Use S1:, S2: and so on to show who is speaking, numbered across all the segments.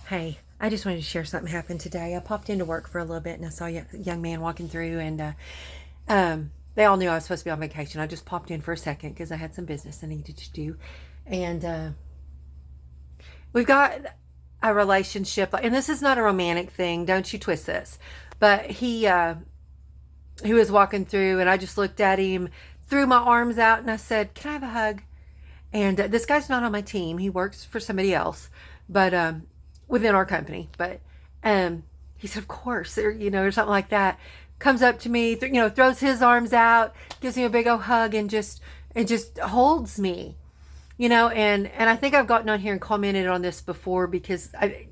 S1: Hey, I just wanted to share something happened today. I popped into work for a little bit and I saw a young man walking through, and they all knew I was supposed to be on vacation. I just popped in for a second because I had some business I needed to do. And we've got a relationship, and this is not a romantic thing. Don't you twist this. But he was walking through, and I just looked at him, threw my arms out, and I said, "Can I have a hug?" And this guy's not on my team. He works for somebody else, but within our company. But he said, "Of course," or something like that. Comes up to me, throws his arms out, gives me a big old hug, and just holds me. And I think I've gotten on here and commented on this before because the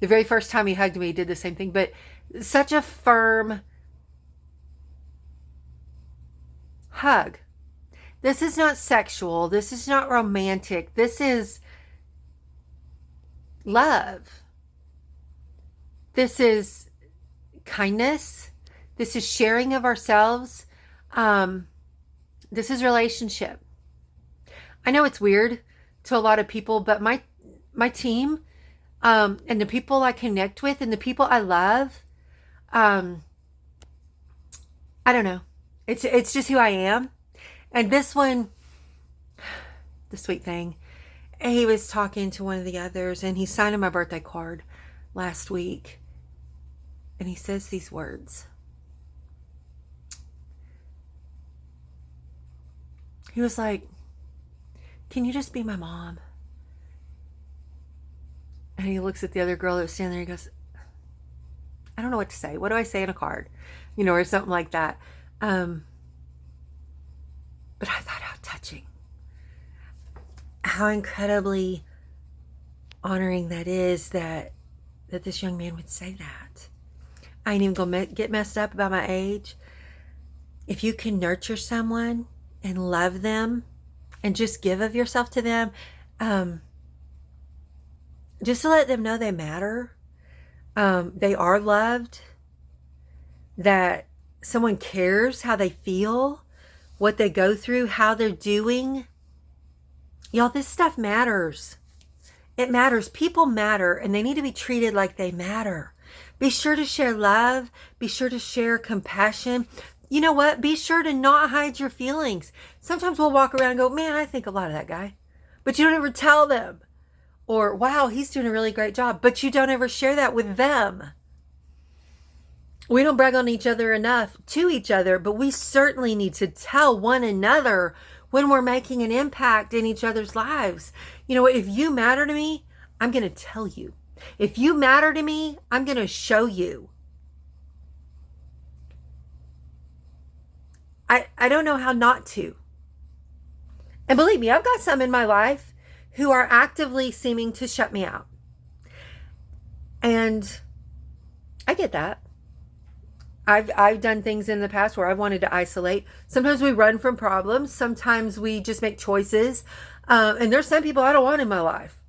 S1: very first time he hugged me, he did the same thing. But such a firm hug. This is not sexual. This is not romantic. This is love. This is kindness. This is sharing of ourselves. This is relationship. I know it's weird to a lot of people, but my team, and the people I connect with and the people I love, I don't know. It's just who I am. And this one, the sweet thing, he was talking to one of the others, and he signed my birthday card last week. And he says these words. He was like, "Can you just be my mom?" And he looks at the other girl that was standing there. He goes, "I don't know what to say. What do I say in a card?" Or something like that. But I thought, how touching. How incredibly honoring that is that this young man would say that. I ain't even gonna get messed up about my age. If you can nurture someone and love them and just give of yourself to them, just to let them know they matter, they are loved, that someone cares how they feel, what they go through, how they're doing. Y'all, this stuff matters. It matters. People matter, and they need to be treated like they matter. Be sure to share love. Be sure to share compassion. You know what? Be sure to not hide your feelings. Sometimes we'll walk around and go, "Man, I think a lot of that guy." But you don't ever tell them. Or, "Wow, he's doing a really great job." But you don't ever share that with them. We don't brag on each other enough to each other, but we certainly need to tell one another when we're making an impact in each other's lives. If you matter to me, I'm going to tell you. If you matter to me, I'm going to show you. I don't know how not to. And believe me, I've got some in my life who are actively seeming to shut me out. And I get that. I've done things in the past where I've wanted to isolate. Sometimes we run from problems. Sometimes we just make choices. And there's some people I don't want in my life.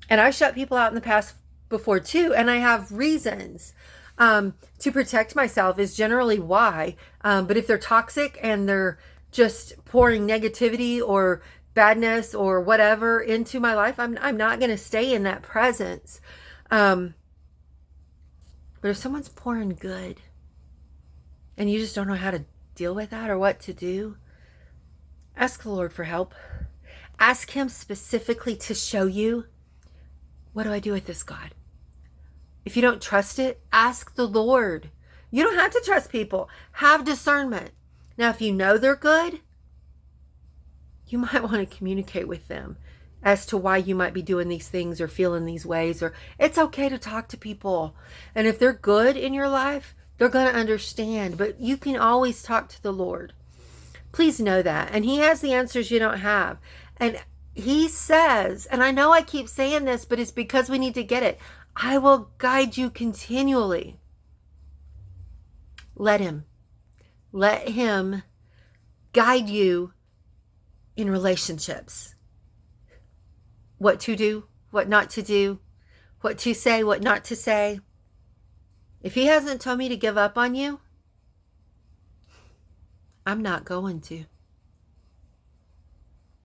S1: And I shut people out in the past before too. And I have reasons to protect myself is generally why. But if they're toxic and they're just pouring negativity or badness or whatever into my life, I'm not going to stay in that presence. But if someone's pouring good and you just don't know how to deal with that or what to do, ask the Lord for help. Ask Him specifically to show you, what do I do with this, God? If you don't trust it, ask the Lord. You don't have to trust people. Have discernment. Now, if you know they're good, you might want to communicate with them as to why you might be doing these things or feeling these ways. Or it's okay to talk to people. And if they're good in your life, they're going to understand. But you can always talk to the Lord. Please know that. And He has the answers you don't have. And He says, and I know I keep saying this, but it's because we need to get it, I will guide you continually. Let Him guide you in relationships. What to do, what not to do, what to say, what not to say. If He hasn't told me to give up on you, I'm not going to.